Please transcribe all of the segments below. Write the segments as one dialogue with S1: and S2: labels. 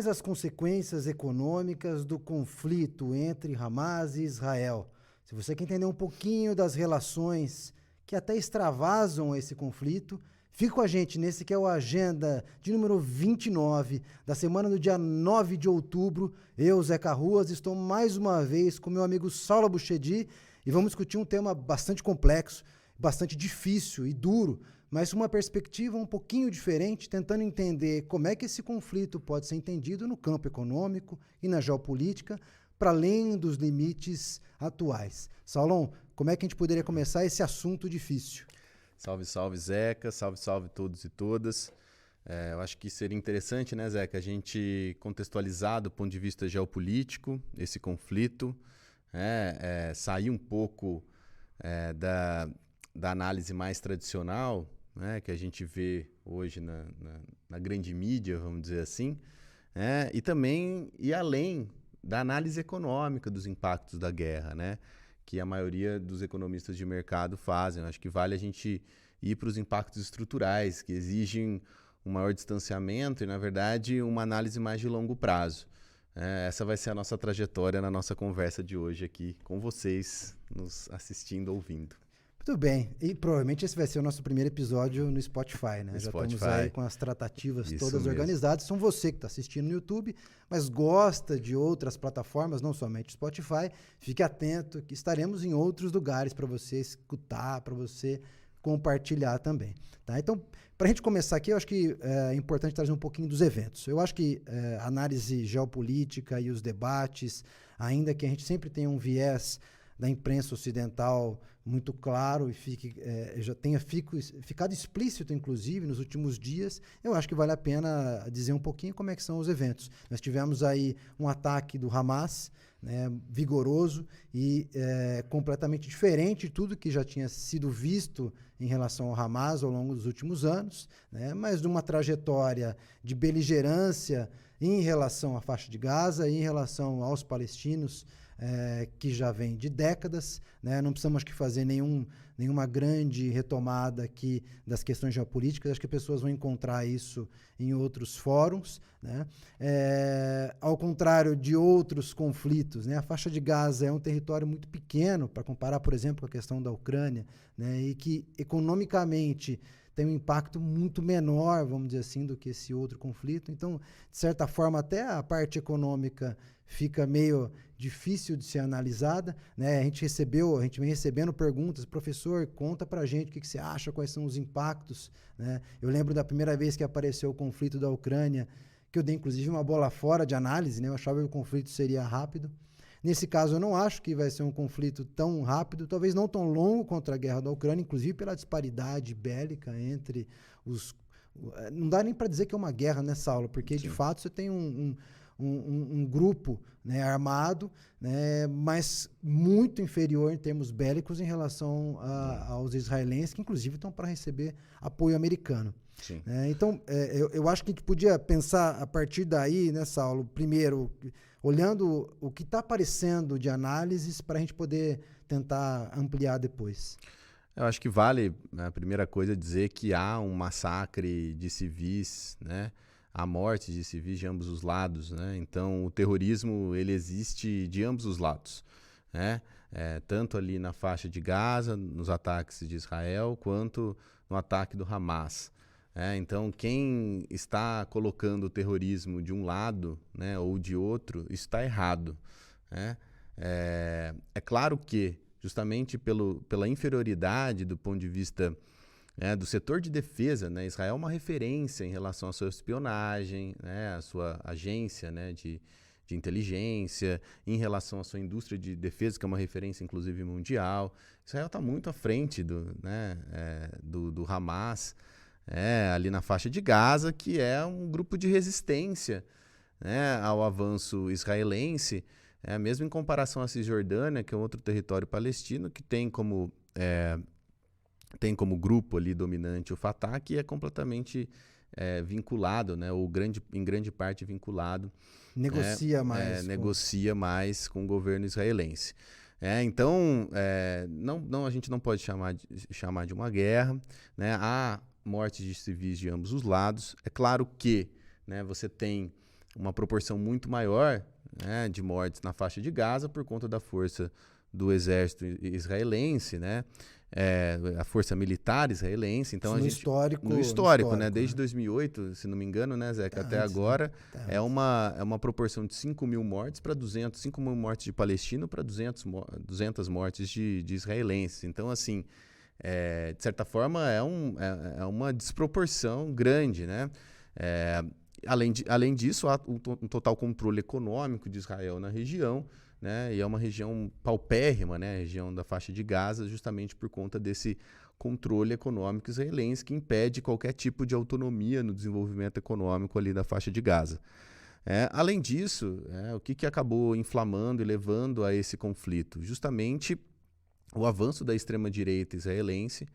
S1: Quais as consequências econômicas do conflito entre Hamas e Israel? Se você quer entender um pouquinho das relações que até extravasam esse conflito, fica com a gente nesse que é o Agenda de número 29, da semana do dia 9 de outubro. Eu, Zeca Ruas, estou mais uma vez com meu amigo Saulo Buchedi e vamos discutir um tema bastante complexo, bastante difícil e duro, mas uma perspectiva um pouquinho diferente, tentando entender como é que esse conflito pode ser entendido no campo econômico e na geopolítica, para além dos limites atuais. Saulão, como é que a gente poderia começar esse assunto difícil?
S2: Salve, salve, Zeca. Salve, salve todos e todas. Eu acho que seria interessante, né, Zeca, a gente contextualizar do ponto de vista geopolítico esse conflito, sair um pouco da análise mais tradicional, né, que a gente vê hoje na grande mídia, vamos dizer assim, e também ir além da análise econômica dos impactos da guerra, né, que a maioria dos economistas de mercado fazem. Eu acho que vale a gente ir para os impactos estruturais, que exigem um maior distanciamento e, na verdade, uma análise mais de longo prazo. Essa vai ser a nossa trajetória na nossa conversa de hoje aqui com vocês, nos assistindo, ouvindo.
S1: Muito bem, e provavelmente esse vai ser o nosso primeiro episódio no Spotify, né? Já estamos aí com as tratativas todas organizadas. São você que está assistindo no YouTube, mas gosta de outras plataformas, não somente Spotify. Fique atento que estaremos em outros lugares para você escutar, para você compartilhar também. Tá? Então, para a gente começar aqui, eu acho que é importante trazer um pouquinho dos eventos. Eu acho que a análise geopolítica e os debates, ainda que a gente sempre tenha um viés da imprensa ocidental muito claro e já tenha ficado explícito, inclusive, nos últimos dias, eu acho que vale a pena dizer um pouquinho como é que são os eventos. Nós tivemos aí um ataque do Hamas, né, vigoroso e completamente diferente de tudo que já tinha sido visto em relação ao Hamas ao longo dos últimos anos, né, mas de uma trajetória de beligerância em relação à faixa de Gaza e em relação aos palestinos, que já vem de décadas, né? Não precisamos acho que fazer nenhuma grande retomada aqui das questões geopolíticas, acho que as pessoas vão encontrar isso em outros fóruns, né? Ao contrário de outros conflitos, né? A faixa de Gaza é um território muito pequeno, para comparar, por exemplo, com a questão da Ucrânia, né? E que economicamente tem um impacto muito menor, vamos dizer assim, do que esse outro conflito. Então, de certa forma, até a parte econômica fica meio difícil de ser analisada, né? A gente vem recebendo perguntas, professor, conta pra gente o que você acha, quais são os impactos, né? Eu lembro da primeira vez que apareceu o conflito da Ucrânia, que eu dei inclusive uma bola fora de análise, né? Eu achava que o conflito seria rápido. Nesse caso, eu não acho que vai ser um conflito tão rápido, talvez não tão longo contra a guerra da Ucrânia, inclusive pela disparidade bélica entre os... Não dá nem para dizer que é uma guerra, né, Saulo? Porque, Sim. De fato, você tem um grupo, né, armado, né, mas muito inferior em termos bélicos em relação aos israelenses, que inclusive estão para receber apoio americano. Então, eu acho que a gente podia pensar a partir daí, né, Saulo, primeiro, olhando o que está aparecendo de análises para a gente poder tentar ampliar depois.
S2: Eu acho que vale, a primeira coisa, dizer que há um massacre de civis, né? A morte de civis de ambos os lados, né? Então, o terrorismo ele existe de ambos os lados, né? Tanto ali na faixa de Gaza, nos ataques de Israel, quanto no ataque do Hamas. Então, quem está colocando o terrorismo de um lado, né, ou de outro, está errado, né? É claro que, justamente pela inferioridade do ponto de vista do setor de defesa, né? Israel é uma referência em relação à sua espionagem, né? À sua agência, né? de inteligência, em relação à sua indústria de defesa, que é uma referência, inclusive, mundial. Israel está muito à frente do Hamas, ali na faixa de Gaza, que é um grupo de resistência, né, ao avanço israelense, mesmo em comparação à Cisjordânia, que é outro território palestino, que tem como grupo ali dominante o Fatah, que é completamente vinculado, né, ou em grande parte vinculado.
S1: Negocia mais.
S2: Negocia mais com o governo israelense. Então, a gente não pode chamar de uma guerra, né? Há mortes de civis de ambos os lados. É claro que, né, você tem uma proporção muito maior, né, de mortes na faixa de Gaza por conta da força do exército israelense, né? A força militar israelense. Então,
S1: no
S2: histórico, né? Desde 2008, se não me engano, né, Zeca? Até agora, é uma proporção de 5 mil mortes para 5 mil mortes de palestino para 200 mortes de israelenses. Então, assim, de certa forma, é uma desproporção grande, né? Além disso, há um total controle econômico de Israel na região, né? E é uma região paupérrima, né? A região da faixa de Gaza, justamente por conta desse controle econômico israelense que impede qualquer tipo de autonomia no desenvolvimento econômico ali da faixa de Gaza. Além disso, o que acabou inflamando e levando a esse conflito? Justamente o avanço da extrema-direita israelense,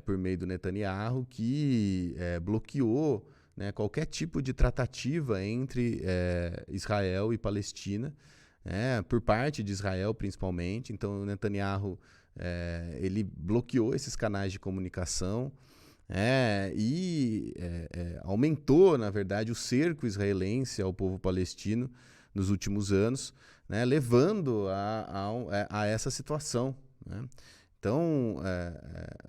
S2: por meio do Netanyahu, que bloqueou, né, qualquer tipo de tratativa entre Israel e Palestina, por parte de Israel principalmente. Então o Netanyahu ele bloqueou esses canais de comunicação e aumentou, na verdade, o cerco israelense ao povo palestino nos últimos anos, né, levando a essa situação, né? Então,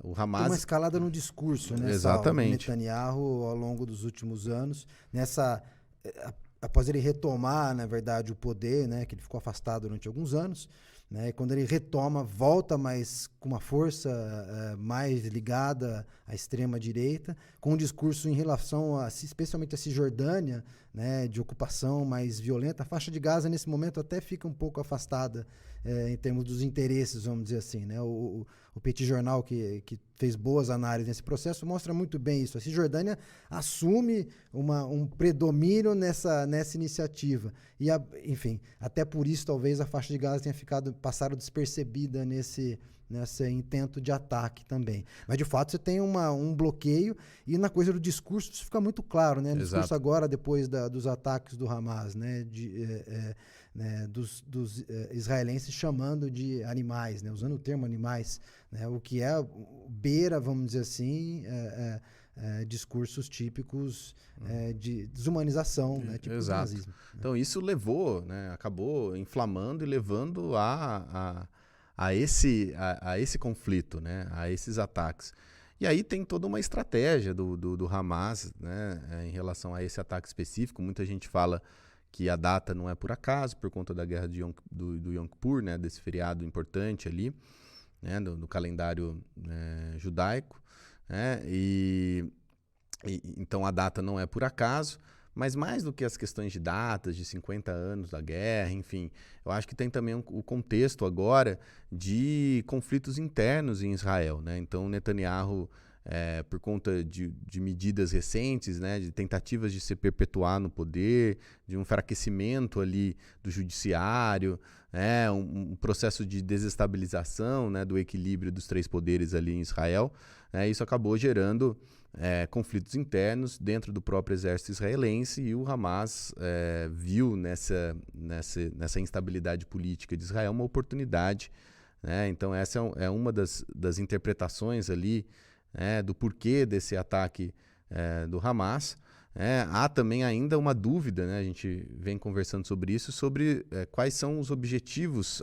S2: o Hamas...
S1: Tem uma escalada no discurso, né,
S2: Exatamente.
S1: Sal, do Netanyahu ao longo dos últimos anos, após ele retomar, na verdade, o poder, né, que ele ficou afastado durante alguns anos, né, e quando ele retoma, volta mais com uma força mais ligada à extrema-direita, com um discurso em relação, especialmente à Cisjordânia, né, de ocupação mais violenta. A faixa de Gaza, nesse momento, até fica um pouco afastada em termos dos interesses, vamos dizer assim, né? O Petit Jornal, que fez boas análises nesse processo, mostra muito bem isso. A Cisjordânia assume um predomínio nessa iniciativa. E, enfim, até por isso, talvez, a faixa de Gaza tenha passado despercebida nesse intento de ataque também. Mas, de fato, você tem um bloqueio, e na coisa do discurso isso fica muito claro, né? No discurso agora, depois dos ataques do Hamas, né? Dos israelenses chamando de animais, né? Usando o termo animais, né? O que beira, vamos dizer assim, discursos típicos de desumanização, né? Tipo
S2: Exato.
S1: nazismo, né?
S2: Então isso levou, né? Acabou inflamando e levando a esse conflito, né? A esses ataques. E aí tem toda uma estratégia do Hamas, né? Em relação a esse ataque específico. Muita gente fala que a data não é por acaso, por conta da guerra do Yom Kippur, né, desse feriado importante ali, né, do calendário judaico, né, então a data não é por acaso, mas mais do que as questões de datas, de 50 anos da guerra, enfim, eu acho que tem também o contexto agora de conflitos internos em Israel, né? Então Netanyahu, por conta de medidas recentes, né, de tentativas de se perpetuar no poder, de um enfraquecimento ali do judiciário, um processo de desestabilização, né, do equilíbrio dos três poderes ali em Israel, isso acabou gerando conflitos internos dentro do próprio exército israelense, e o Hamas viu nessa instabilidade política de Israel uma oportunidade, né? Então essa é uma das interpretações ali, do porquê desse ataque do Hamas. Há também ainda uma dúvida, né? A gente vem conversando sobre isso, sobre quais são os objetivos,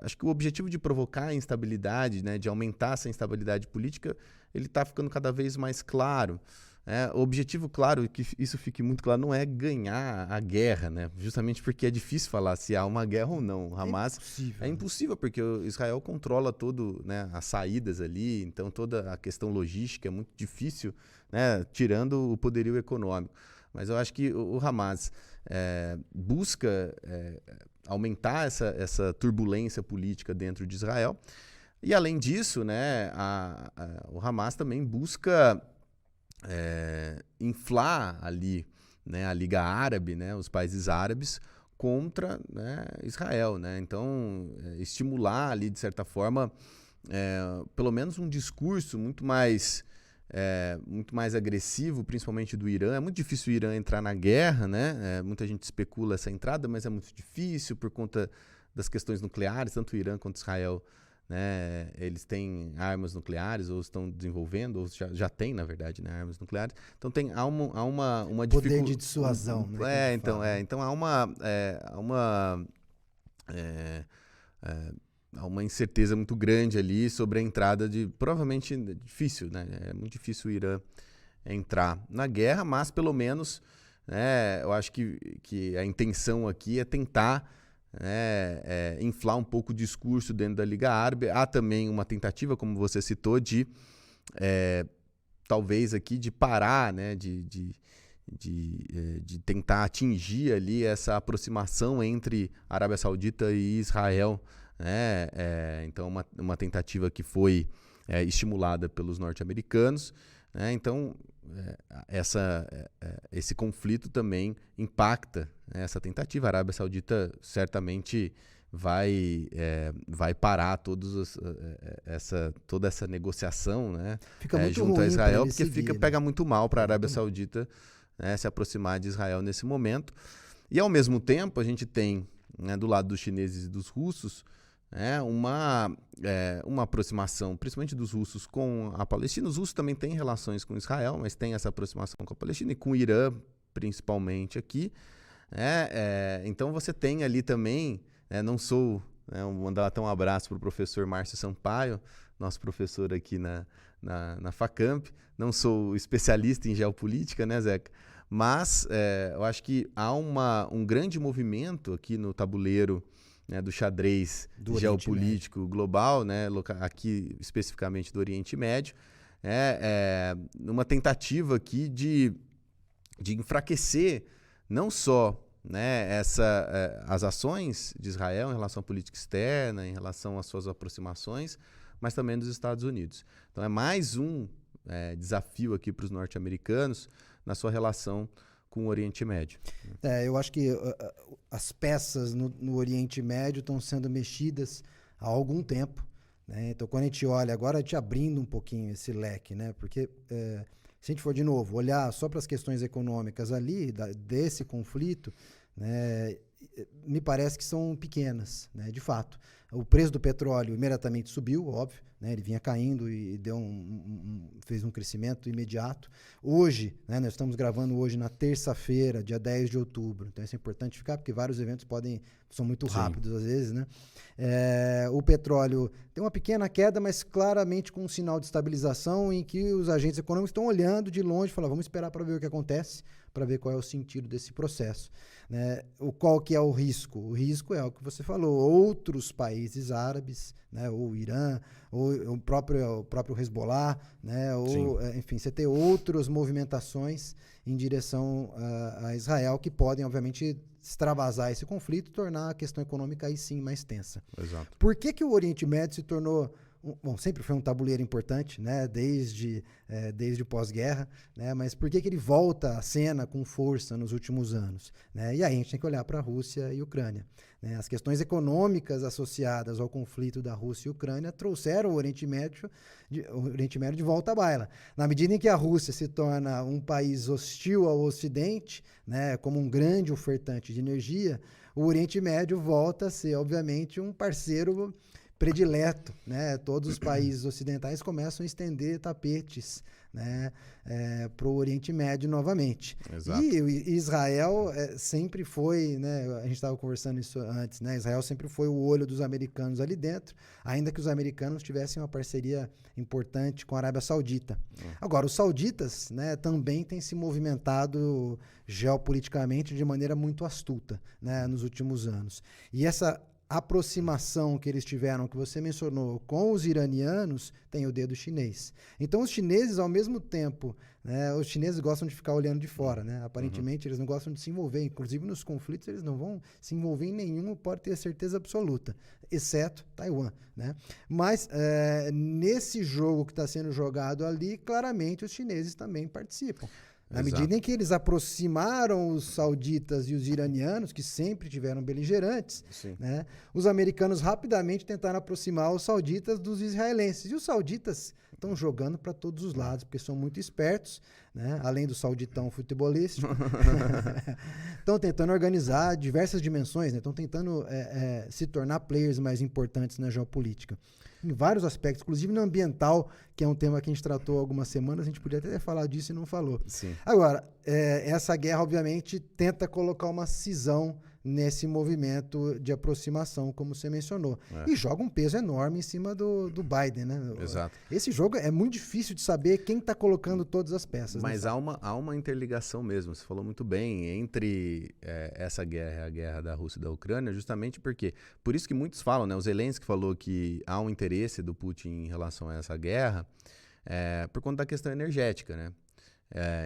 S2: acho que o objetivo de provocar a instabilidade, né, de aumentar essa instabilidade política, ele está ficando cada vez mais claro. O objetivo, claro, que isso fique muito claro, não é ganhar a guerra, né? Justamente porque é difícil falar se há uma guerra ou não. O Hamas é impossível, porque o Israel controla todo, né, as saídas ali, então toda a questão logística é muito difícil, né, tirando o poderio econômico. Mas eu acho que o Hamas busca aumentar essa turbulência política dentro de Israel. E, além disso, né, o Hamas também busca inflar ali, né, a Liga Árabe, né, os países árabes, contra, né, Israel, né? Então, estimular ali, de certa forma, pelo menos um discurso muito mais agressivo, principalmente do Irã. É muito difícil o Irã entrar na guerra, né? Muita gente especula essa entrada, mas é muito difícil por conta das questões nucleares, tanto o Irã quanto Israel, né? Eles têm armas nucleares, ou estão desenvolvendo, ou já têm, na verdade, né, armas nucleares. Então há uma
S1: poder de dissuasão, né?
S2: Então há uma incerteza muito grande ali sobre a entrada provavelmente difícil, né? É muito difícil o Irã entrar na guerra, mas pelo menos, né, eu acho que a intenção aqui é tentar, né, inflar um pouco o discurso dentro da Liga Árabe. Há também uma tentativa, como você citou, de talvez aqui de parar, né, de tentar atingir ali essa aproximação entre Arábia Saudita e Israel, né? Então uma tentativa que foi estimulada pelos norte-americanos, né? Então esse conflito também impacta, né, essa tentativa. A Arábia Saudita certamente vai parar toda essa negociação, né, junto a Israel, porque pega muito mal para a Arábia Saudita, né, se aproximar de Israel nesse momento. E ao mesmo tempo a gente tem, né, do lado dos chineses e dos russos, uma aproximação, principalmente dos russos com a Palestina. Os russos também têm relações com Israel, mas tem essa aproximação com a Palestina e com o Irã, principalmente aqui. Então você tem ali também, vou mandar até um abraço para o professor Márcio Sampaio, nosso professor aqui na Facamp. Não sou especialista em geopolítica, né, Zeca? Mas eu acho que há um grande movimento aqui no tabuleiro, né, do xadrez geopolítico global, né, aqui especificamente do Oriente Médio, numa tentativa aqui de enfraquecer não só, né, as ações de Israel em relação à política externa, em relação às suas aproximações, mas também dos Estados Unidos. Então é mais um desafio aqui para os norte-americanos na sua relação com o Oriente Médio.
S1: Eu acho que as peças no Oriente Médio estão sendo mexidas há algum tempo, né? Então, quando a gente olha, agora a gente abrindo um pouquinho esse leque, né? Porque se a gente for, de novo, olhar só para as questões econômicas ali, desse conflito, né, me parece que são pequenas, né, de fato. O preço do petróleo imediatamente subiu, óbvio, né, ele vinha caindo e fez um crescimento imediato. Hoje, né, nós estamos gravando hoje na terça-feira, dia 10 de outubro, então isso é importante ficar, porque vários eventos são muito rápidos às vezes, né? O petróleo tem uma pequena queda, mas claramente com um sinal de estabilização em que os agentes econômicos estão olhando de longe e falam, vamos esperar para ver o que acontece, para ver qual é o sentido desse processo, né? Qual que é o risco? O risco é o que você falou, outros países árabes, né, ou o Irã, ou o próprio Hezbollah, né, ou, enfim, você ter outras movimentações em direção a Israel que podem, obviamente, extravasar esse conflito e tornar a questão econômica aí sim mais tensa.
S2: Exato.
S1: Por que o Oriente Médio se tornou... sempre foi um tabuleiro importante, né, desde o pós-guerra, né, mas por que ele volta à cena com força nos últimos anos? Né? E aí a gente tem que olhar para a Rússia e Ucrânia. Né? As questões econômicas associadas ao conflito da Rússia e Ucrânia trouxeram o Oriente Médio de volta à baila. Na medida em que a Rússia se torna um país hostil ao Ocidente, né, como um grande ofertante de energia, o Oriente Médio volta a ser, obviamente, um parceiro predileto, né? Todos os países ocidentais começam a estender tapetes, né, para o Oriente Médio novamente.
S2: Exato.
S1: E Israel sempre foi, né, a gente estava conversando isso antes, né, Israel sempre foi o olho dos americanos ali dentro, ainda que os americanos tivessem uma parceria importante com a Arábia Saudita. Agora, os sauditas, né, também têm se movimentado geopoliticamente de maneira muito astuta, né, nos últimos anos. E essa aproximação que eles tiveram, que você mencionou, com os iranianos, tem o dedo chinês. Então, os chineses, ao mesmo tempo, né, os chineses gostam de ficar olhando de fora, né? Aparentemente, eles não gostam de se envolver. Inclusive, nos conflitos, eles não vão se envolver em nenhum, pode ter certeza absoluta, exceto Taiwan, né? Mas, nesse jogo que está sendo jogado ali, claramente, os chineses também participam. Na medida em que eles aproximaram os sauditas e os iranianos, que sempre tiveram beligerantes, né, os americanos rapidamente tentaram aproximar os sauditas dos israelenses. E os sauditas estão jogando para todos os lados, porque são muito espertos, né, além do sauditão futebolístico. Estão tentando organizar diversas dimensões, né, estão tentando se tornar players mais importantes na geopolítica. em vários aspectos, inclusive no ambiental, que é um tema que a gente tratou há algumas semanas, a gente podia até ter falado disso e não falou.
S2: Sim.
S1: Agora, essa guerra, obviamente, tenta colocar uma cisão nesse movimento de aproximação, como você mencionou. E joga um peso enorme em cima do Biden, né?
S2: Exato.
S1: Esse jogo é muito difícil de saber quem está colocando todas as peças.
S2: Mas há uma interligação mesmo, você falou muito bem, entre essa guerra e a guerra da Rússia e da Ucrânia, justamente porque, por isso que muitos falam, né? O Zelensky falou que há um interesse do Putin em relação a essa guerra, por conta da questão energética, né?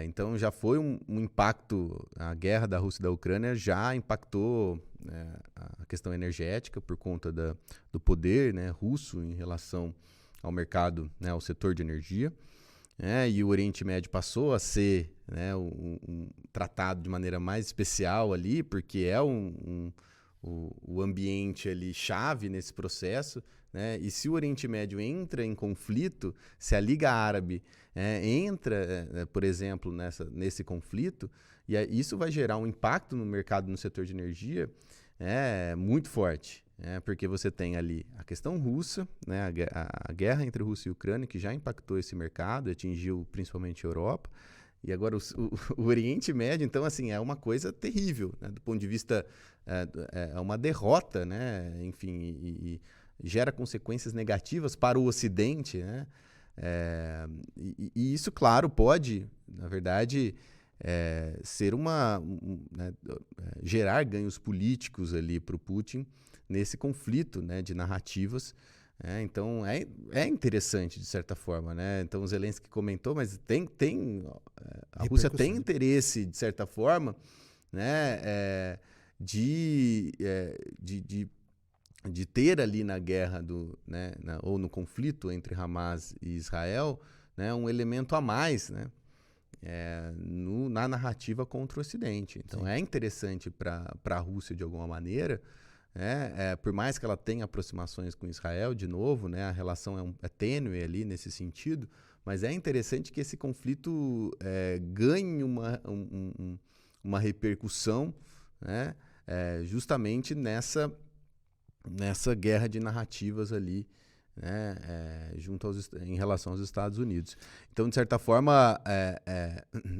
S2: Então já foi um impacto, a guerra da Rússia e da Ucrânia já impactou a questão energética por conta do poder, né, russo em relação ao mercado, né, ao setor de energia. E o Oriente Médio passou a ser, né, tratado de maneira mais especial ali, porque é o ambiente ali chave nesse processo. Né? E se o Oriente Médio entra em conflito, se a Liga Árabe entra, por exemplo, nesse conflito, e isso vai gerar um impacto no mercado, no setor de energia, muito forte. Porque você tem ali a questão russa, né? A guerra entre Rússia e Ucrânia, que já impactou esse mercado, atingiu principalmente a Europa, e agora o Oriente Médio, então, assim, é uma coisa terrível, né? Do ponto de vista, é uma derrota, né? Enfim, e gera consequências negativas para o Ocidente, né? E isso, claro, pode, na verdade, ser né, gerar ganhos políticos ali para o Putin nesse conflito, né, de narrativas. Então, é interessante, de certa forma. Né? Então, o Zelensky comentou, mas a Rússia tem interesse, de certa forma, né, de ter ali na guerra, né, ou no conflito entre Hamas e Israel, né, um elemento a mais, né, na narrativa contra o Ocidente. Então, é interessante para a Rússia, de alguma maneira, por mais que ela tenha aproximações com Israel, de novo, né, a relação é tênue ali nesse sentido, mas é interessante que esse conflito ganhe uma repercussão, né, justamente nessa guerra de narrativas ali, né, em relação aos Estados Unidos. Então, de certa forma,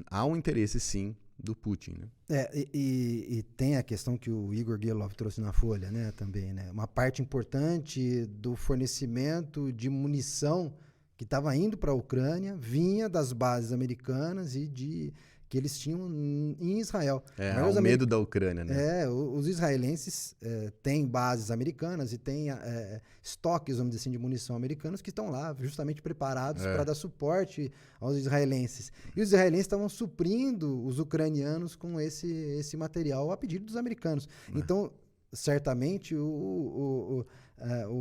S2: há um interesse, sim, do Putin. Né?
S1: E tem a questão que o Igor Gilov trouxe na Folha, né, também. Né? Uma parte importante do fornecimento de munição que estava indo para a Ucrânia vinha das bases americanas e que eles tinham em Israel.
S2: O medo da Ucrânia, né?
S1: Os israelenses têm bases americanas e têm estoques, vamos dizer assim, de munição americanos que estão lá justamente preparados para dar suporte aos israelenses. E os israelenses estavam suprindo os ucranianos com esse material a pedido dos americanos. Então, certamente, o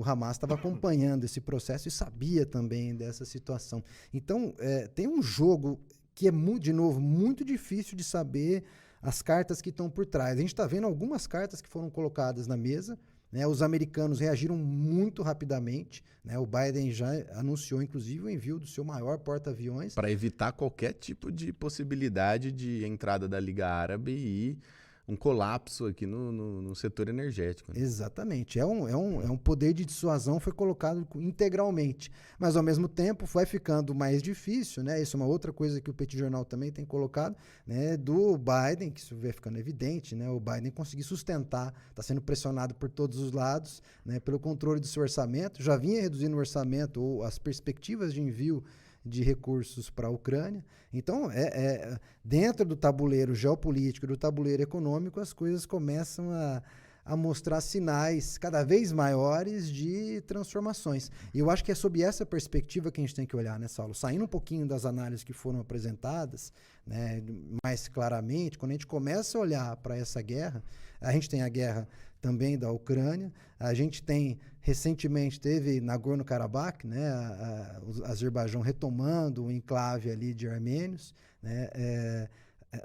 S1: Hamas estava acompanhando esse processo e sabia também dessa situação. Então, tem um jogo que é, de novo, muito difícil de saber as cartas que estão por trás. A gente está vendo algumas cartas que foram colocadas na mesa, né? Os americanos reagiram muito rapidamente, né? O Biden já anunciou, inclusive, o envio do seu maior porta-aviões.
S2: Para evitar qualquer tipo de possibilidade de entrada da Liga Árabe e um colapso aqui no setor energético. Né?
S1: Exatamente. É um poder de dissuasão, foi colocado integralmente. Mas, ao mesmo tempo, vai ficando mais difícil, né? Isso é uma outra coisa que o Petit Jornal também tem colocado, né? Do Biden, que isso vai ficando evidente, né? O Biden conseguir sustentar, está sendo pressionado por todos os lados, né? Pelo controle do seu orçamento, já vinha reduzindo o orçamento ou as perspectivas de envio de recursos para a Ucrânia. Então, dentro do tabuleiro geopolítico, do tabuleiro econômico, as coisas começam a mostrar sinais cada vez maiores de transformações. E eu acho que é sob essa perspectiva que a gente tem que olhar, né, Saulo? Saindo um pouquinho das análises que foram apresentadas, né, mais claramente, quando a gente começa a olhar para essa guerra, a gente tem a guerra também da Ucrânia, a gente tem, recentemente, teve Nagorno-Karabakh, né, o Azerbaijão retomando o enclave ali de armênios, né,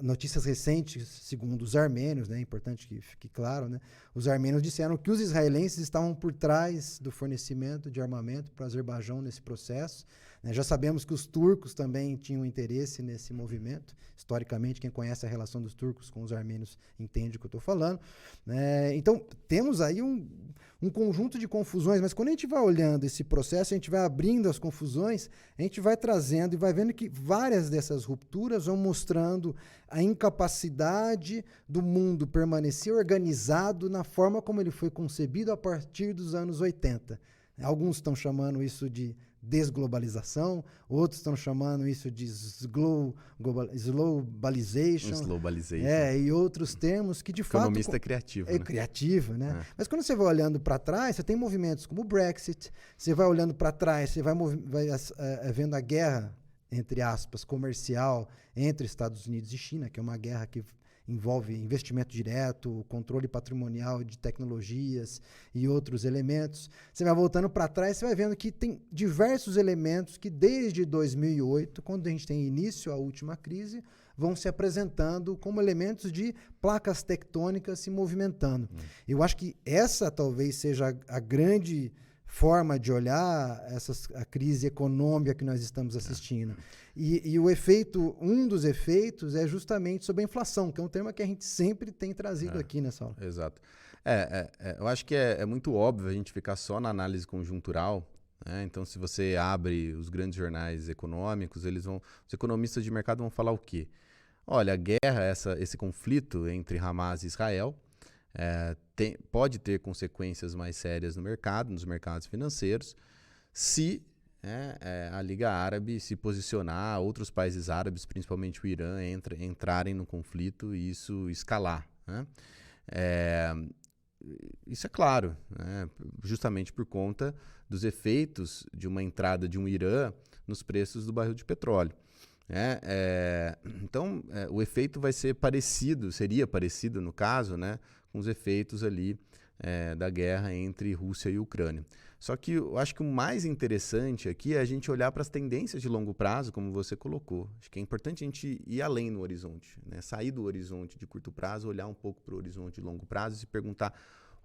S1: notícias recentes, segundo os armênios, né, é importante que fique claro, né, os armênios disseram que os israelenses estavam por trás do fornecimento de armamento para o Azerbaijão nesse processo, Já sabemos que os turcos também tinham interesse nesse movimento. Historicamente, quem conhece a relação dos turcos com os armênios entende o que eu estou falando. Então, temos aí um conjunto de confusões, mas quando a gente vai olhando esse processo, a gente vai abrindo as confusões, a gente vai trazendo e vai vendo que várias dessas rupturas vão mostrando a incapacidade do mundo permanecer organizado na forma como ele foi concebido a partir dos anos 80. Alguns estão chamando isso desglobalização, outros estão chamando isso de slowbalization. E outros termos que, de fato...
S2: Economista criativo.
S1: É criativo, né? Mas quando você vai olhando para trás, você tem movimentos como o Brexit, você vai olhando para trás, você vai vendo a guerra, entre aspas, comercial entre Estados Unidos e China, que é uma guerra que envolve investimento direto, controle patrimonial de tecnologias e outros elementos. Você vai voltando para trás, você vai vendo que tem diversos elementos que desde 2008, quando a gente tem início à última crise, vão se apresentando como elementos de placas tectônicas se movimentando. Eu acho que essa talvez seja a grande forma de olhar a crise econômica que nós estamos assistindo. E o efeito, um dos efeitos é justamente sobre a inflação, que é um tema que a gente sempre tem trazido aqui nessa aula.
S2: Exato. Eu acho que é muito óbvio a gente ficar só na análise conjuntural, né? Então, se você abre os grandes jornais econômicos, os economistas de mercado vão falar o quê? Olha, a guerra, esse conflito entre Hamas e Israel, pode ter consequências mais sérias no mercado, nos mercados financeiros, se a Liga Árabe se posicionar, outros países árabes, principalmente o Irã, entrarem no conflito e isso escalar, né? Isso é claro, né? Justamente por conta dos efeitos de uma entrada de um Irã nos preços do barril de petróleo. Então, o efeito seria parecido no caso, né, com os efeitos ali da guerra entre Rússia e Ucrânia. Só que eu acho que o mais interessante aqui é a gente olhar para as tendências de longo prazo, como você colocou. Acho que é importante a gente ir além no horizonte, né? Sair do horizonte de curto prazo, olhar um pouco para o horizonte de longo prazo e se perguntar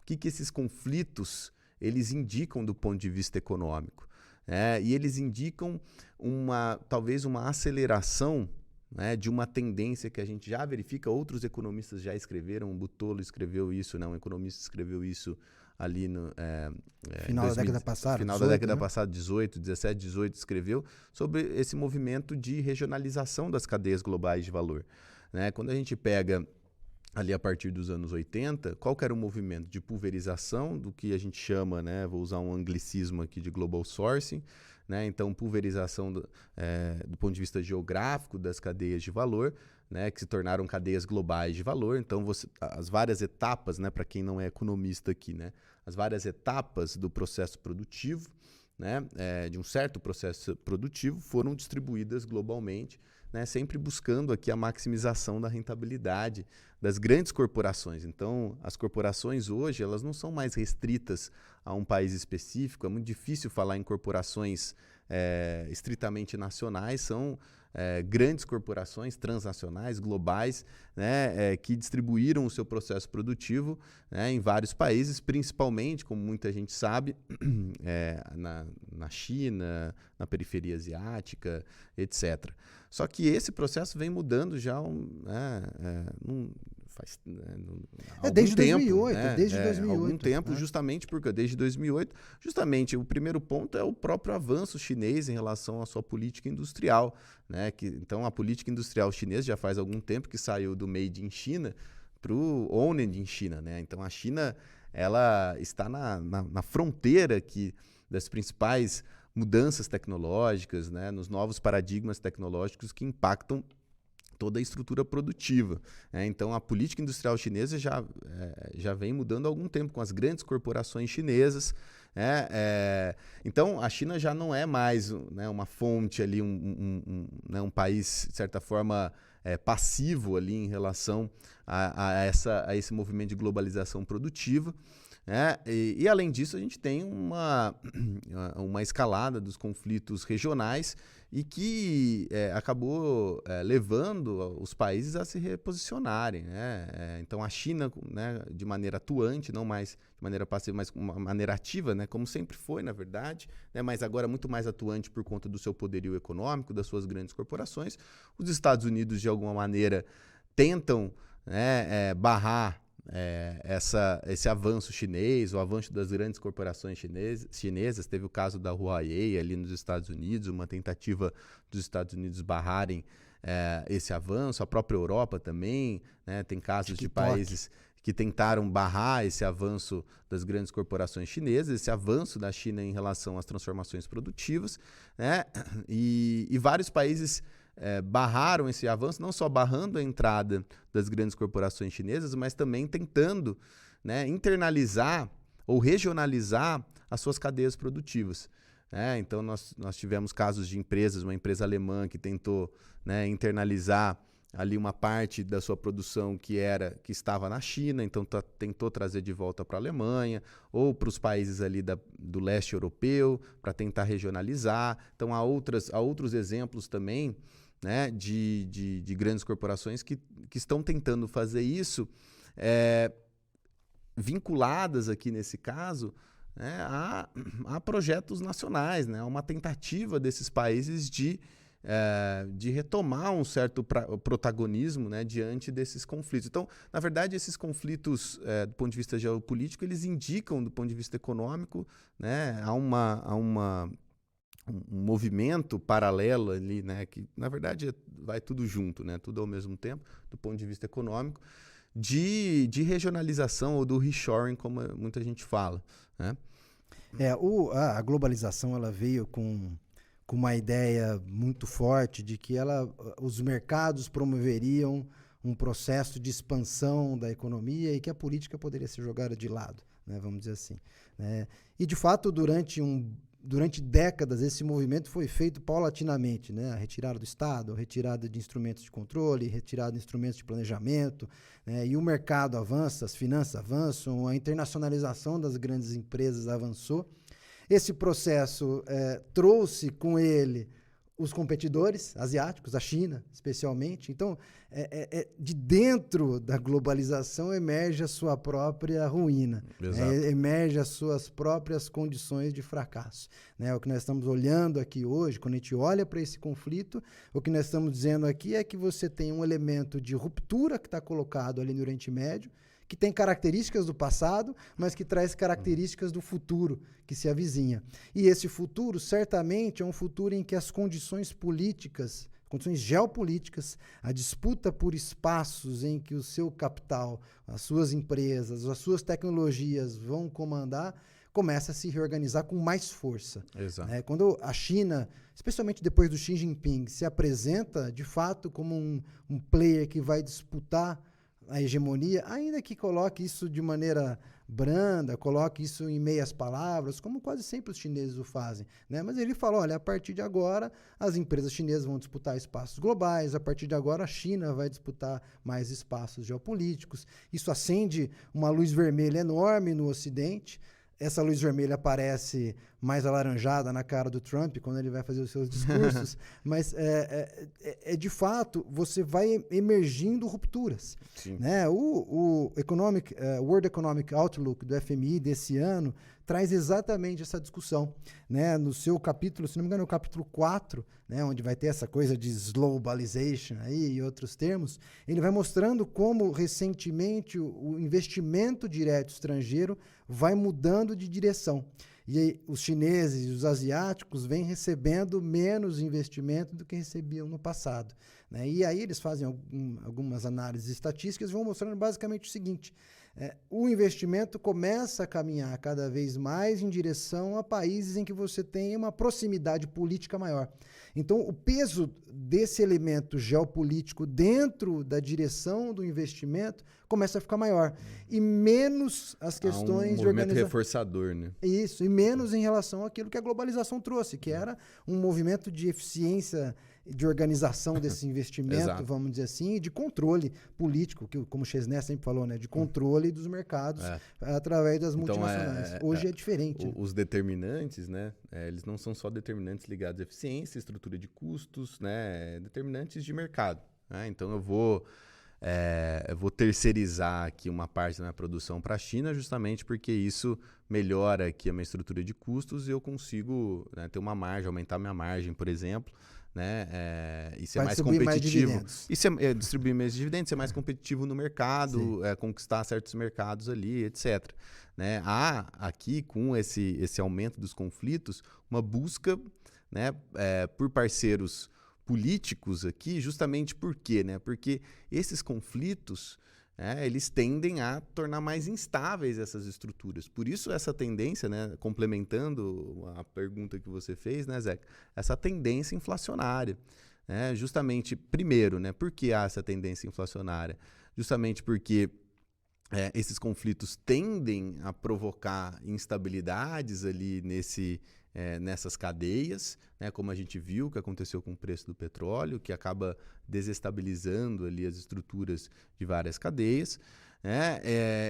S2: o que esses conflitos eles indicam do ponto de vista econômico. E eles indicam talvez uma aceleração, né, de uma tendência que a gente já verifica, outros economistas já escreveram, o Butolo escreveu isso, né, um economista escreveu isso ali no
S1: final da década passada.
S2: Final 18, da década passada, 17, 18, escreveu sobre esse movimento de regionalização das cadeias globais de valor. Né? Quando a gente pega ali a partir dos anos 80, qual que era o movimento de pulverização do que a gente chama, né, vou usar um anglicismo aqui de global sourcing, né, então pulverização do ponto de vista geográfico das cadeias de valor, né, que se tornaram cadeias globais de valor. Então, as várias etapas, né, para quem não é economista aqui, né, as várias etapas do processo produtivo, né, de um certo processo produtivo, foram distribuídas globalmente, né, sempre buscando aqui a maximização da rentabilidade das grandes corporações. Então, as corporações hoje, elas não são mais restritas a um país específico. É muito difícil falar em corporações estritamente nacionais, são grandes corporações transnacionais, globais, né, que distribuíram o seu processo produtivo, né, em vários países, principalmente, como muita gente sabe, na China, na periferia asiática, etc. Só que esse processo vem mudando já faz
S1: desde
S2: tempo,
S1: 2008,
S2: né?
S1: Desde 2008.
S2: Algum tempo, justamente porque desde 2008, justamente o primeiro ponto é o próprio avanço chinês em relação à sua política industrial, né? Então a política industrial chinesa já faz algum tempo que saiu do Made in China para o Owned in China, né? Então a China ela está na fronteira aqui das principais mudanças tecnológicas, né? Nos novos paradigmas tecnológicos que impactam toda a estrutura produtiva. Então, a política industrial chinesa já vem mudando há algum tempo com as grandes corporações chinesas. Então, a China já não é mais, né, uma fonte, ali, um país, de certa forma, passivo ali em relação a esse movimento de globalização produtiva. E além disso, a gente tem uma escalada dos conflitos regionais e que acabou levando os países a se reposicionarem, né? Então a China, né, de maneira atuante, não mais de maneira passiva, mas de uma maneira ativa, né, como sempre foi, na verdade, né, mas agora muito mais atuante por conta do seu poderio econômico, das suas grandes corporações. Os Estados Unidos, de alguma maneira, tentam, né, barrar esse avanço chinês, o avanço das grandes corporações chinesas. Teve o caso da Huawei ali nos Estados Unidos, uma tentativa dos Estados Unidos barrarem esse avanço. A própria Europa também, né, tem casos de países que tentaram barrar esse avanço das grandes corporações chinesas, esse avanço da China em relação às transformações produtivas, né, e vários países barraram esse avanço, não só barrando a entrada das grandes corporações chinesas, mas também tentando, né, internalizar ou regionalizar as suas cadeias produtivas. Então, nós tivemos casos de empresas, uma empresa alemã que tentou, né, internalizar ali uma parte da sua produção que estava na China, então tentou trazer de volta para a Alemanha ou para os países ali do leste europeu para tentar regionalizar. Então, há outros exemplos também, né, de grandes corporações que estão tentando fazer isso, vinculadas aqui nesse caso, né, a projetos nacionais, né, a uma tentativa desses países de retomar um certo protagonismo, né, diante desses conflitos. Então, na verdade, esses conflitos, do ponto de vista geopolítico, eles indicam, do ponto de vista econômico, né, um movimento paralelo ali, né, que na verdade vai tudo junto, né, tudo ao mesmo tempo, do ponto de vista econômico, de regionalização ou do reshoring, como muita gente fala, né?
S1: A globalização, ela veio com uma ideia muito forte de que os mercados promoveriam um processo de expansão da economia e que a política poderia ser jogada de lado, né, vamos dizer assim, né? E de fato, durante décadas, esse movimento foi feito paulatinamente, né? A retirada do Estado, a retirada de instrumentos de controle, retirada de instrumentos de planejamento, né? E o mercado avança, as finanças avançam, a internacionalização das grandes empresas avançou. Esse processo trouxe com ele os competidores asiáticos, a China, especialmente. Então, de dentro da globalização emerge a sua própria ruína, emerge as suas próprias condições de fracasso, né? O que nós estamos olhando aqui hoje, quando a gente olha para esse conflito, o que nós estamos dizendo aqui é que você tem um elemento de ruptura que está colocado ali no Oriente Médio, que tem características do passado, mas que traz características do futuro que se avizinha. E esse futuro, certamente, é um futuro em que as condições políticas, condições geopolíticas, a disputa por espaços em que o seu capital, as suas empresas, as suas tecnologias vão comandar, começa a se reorganizar com mais força.
S2: Exato.
S1: Quando a China, especialmente depois do Xi Jinping, se apresenta, de fato, como um player que vai disputar a hegemonia, ainda que coloque isso de maneira branda, coloque isso em meias palavras, como quase sempre os chineses o fazem, né? Mas ele fala, olha, a partir de agora as empresas chinesas vão disputar espaços globais, a partir de agora a China vai disputar mais espaços geopolíticos. Isso acende uma luz vermelha enorme no Ocidente. Essa luz vermelha aparece mais alaranjada na cara do Trump quando ele vai fazer os seus discursos, mas de fato você vai emergindo rupturas, né? O World Economic Outlook do FMI desse ano traz exatamente essa discussão, né? No seu capítulo, se não me engano, é o capítulo 4, né, onde vai ter essa coisa de globalization aí e outros termos, ele vai mostrando como recentemente o investimento direto estrangeiro vai mudando de direção. E aí, os chineses e os asiáticos vêm recebendo menos investimento do que recebiam no passado, né? E aí eles fazem algumas análises estatísticas e vão mostrando basicamente o seguinte: o investimento começa a caminhar cada vez mais em direção a países em que você tem uma proximidade política maior. Então, o peso desse elemento geopolítico dentro da direção do investimento começa a ficar maior. E menos as questões
S2: de organização. Reforçador, né?
S1: Isso, e menos em relação àquilo que a globalização trouxe, que era um movimento de eficiência de organização desse investimento, vamos dizer assim, e de controle político, que, como o Chesney sempre falou, né, de controle dos mercados através das multinacionais. Hoje é diferente.
S2: Os determinantes, né, eles não são só determinantes ligados à eficiência, estrutura de custos, né, determinantes de mercado. Né? Então eu vou terceirizar aqui uma parte da minha produção para a China, justamente porque isso melhora aqui a minha estrutura de custos e eu consigo, né, ter uma margem, aumentar minha margem, por exemplo, né, e ser mais competitivo. Distribuir mais dividendos, ser mais competitivo no mercado, conquistar certos mercados ali, etc. Né? Há aqui, com esse aumento dos conflitos, uma busca, né, por parceiros políticos aqui, justamente por quê? Né? Porque esses conflitos, eles tendem a tornar mais instáveis essas estruturas. Por isso essa tendência, né, complementando a pergunta que você fez, né, Zeca, essa tendência inflacionária. Né? Justamente, primeiro, né, por que há essa tendência inflacionária? Justamente porque esses conflitos tendem a provocar instabilidades ali nessas cadeias, né, como a gente viu que aconteceu com o preço do petróleo, que acaba desestabilizando ali as estruturas de várias cadeias, né,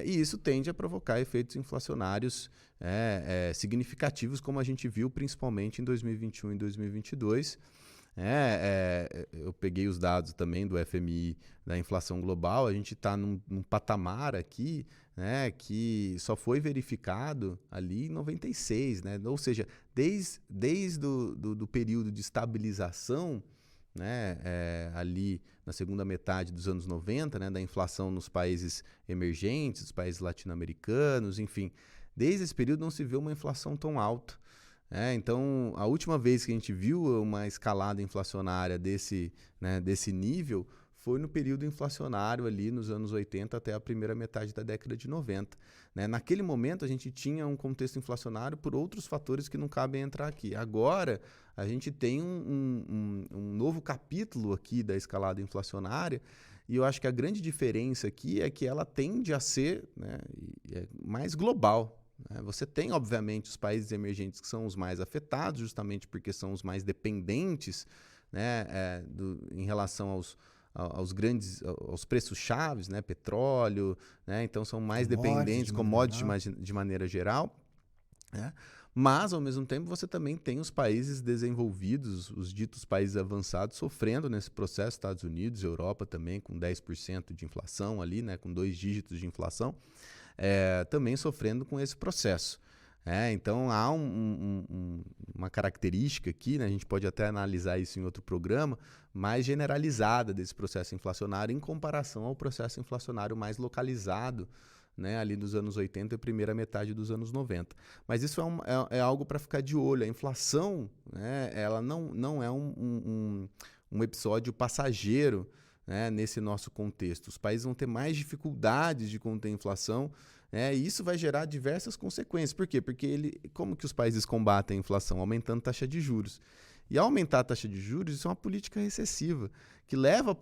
S2: e isso tende a provocar efeitos inflacionários significativos, como a gente viu principalmente em 2021 e 2022. Eu peguei os dados também do FMI da inflação global, a gente está num patamar aqui, né, que só foi verificado ali em 96, né? Ou seja, desde do período de estabilização, né, ali na segunda metade dos anos 90, né, da inflação nos países emergentes, os países latino-americanos, enfim, desde esse período não se vê uma inflação tão alta. Então, a última vez que a gente viu uma escalada inflacionária desse nível foi no período inflacionário ali nos anos 80 até a primeira metade da década de 90. Né? Naquele momento, a gente tinha um contexto inflacionário por outros fatores que não cabem entrar aqui. Agora, a gente tem um novo capítulo aqui da escalada inflacionária e eu acho que a grande diferença aqui é que ela tende a ser, né, mais global. Você tem, obviamente, os países emergentes que são os mais afetados, justamente porque são os mais dependentes, né, em relação aos preços chaves, né, petróleo, né, então são mais dependentes, commodities de maneira geral. Né? Mas, ao mesmo tempo, você também tem os países desenvolvidos, os ditos países avançados, sofrendo nesse processo, Estados Unidos, Europa também, com 10% de inflação ali, né, com 2 dígitos de inflação. Também sofrendo com esse processo. Então, há uma característica aqui, né, a gente pode até analisar isso em outro programa, mais generalizada desse processo inflacionário em comparação ao processo inflacionário mais localizado, né, ali dos anos 80 e primeira metade dos anos 90. Mas isso é algo para ficar de olho. A inflação, né, ela não é um episódio passageiro, né, nesse nosso contexto. Os países vão ter mais dificuldades de conter a inflação, e isso vai gerar diversas consequências. Por quê? Porque como que os países combatem a inflação? Aumentando a taxa de juros. E ao aumentar a taxa de juros, isso é uma política recessiva, que leva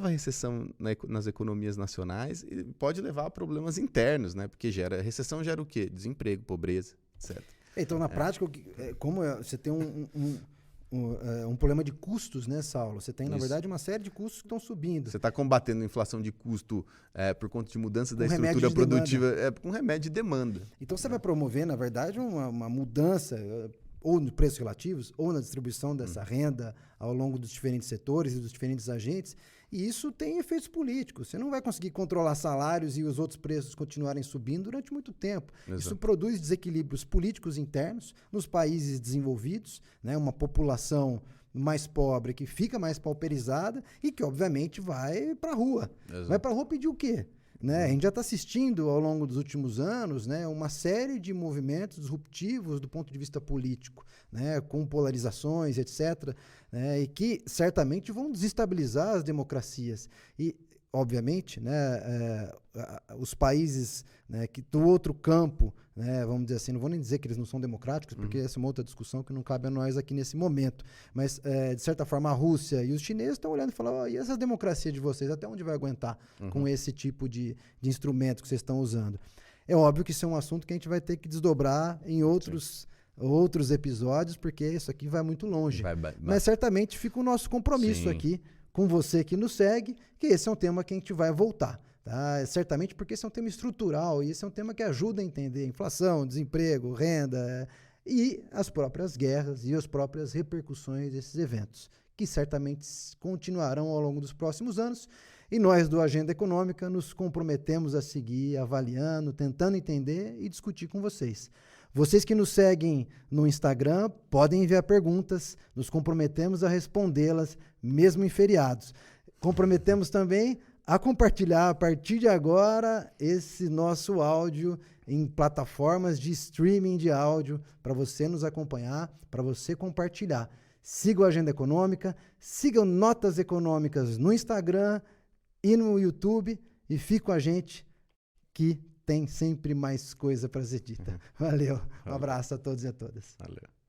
S2: a recessão nas economias nacionais e pode levar a problemas internos, né? Porque recessão gera o quê? Desemprego, pobreza, etc.
S1: Então, na prática, como você tem um problema de custos, né, Saulo? Você tem, na verdade, uma série de custos que estão subindo.
S2: Você está combatendo a inflação de custo por conta de mudança da estrutura produtiva, com remédio de demanda.
S1: Então, você vai promover, na verdade, uma mudança ou nos preços relativos, ou na distribuição dessa renda ao longo dos diferentes setores e dos diferentes agentes, e isso tem efeitos políticos. Você não vai conseguir controlar salários e os outros preços continuarem subindo durante muito tempo. Exato. Isso produz desequilíbrios políticos internos nos países desenvolvidos, né? Uma população mais pobre que fica mais pauperizada e que, obviamente, vai para a rua. Exato. Vai para a rua pedir o quê? Né? A gente já está assistindo ao longo dos últimos anos, né, uma série de movimentos disruptivos do ponto de vista político, né, com polarizações, etc., né, e que certamente vão desestabilizar as democracias. E, obviamente, né, os países, né, que do outro campo, né, vamos dizer assim, não vou nem dizer que eles não são democráticos, porque essa é uma outra discussão que não cabe a nós aqui nesse momento, mas, de certa forma, a Rússia e os chineses estão olhando e falando, e essas democracias de vocês, até onde vai aguentar com esse tipo de instrumento que vocês estão usando? É óbvio que isso é um assunto que a gente vai ter que desdobrar em outros outros episódios, porque isso aqui vai muito longe. Mas certamente fica o nosso compromisso aqui com você que nos segue, que esse é um tema que a gente vai voltar. Tá? Certamente porque esse é um tema estrutural e esse é um tema que ajuda a entender inflação, desemprego, renda e as próprias guerras e as próprias repercussões desses eventos, que certamente continuarão ao longo dos próximos anos. E nós do Agenda Econômica nos comprometemos a seguir avaliando, tentando entender e discutir com vocês. Vocês que nos seguem no Instagram podem enviar perguntas, nos comprometemos a respondê-las, mesmo em feriados. Comprometemos também a compartilhar a partir de agora esse nosso áudio em plataformas de streaming de áudio para você nos acompanhar, para você compartilhar. Siga o Agenda Econômica, sigam Notas Econômicas no Instagram e no YouTube e fique com a gente que tem sempre mais coisa para ser dita. Valeu. Um abraço a todos e a todas.
S2: Valeu.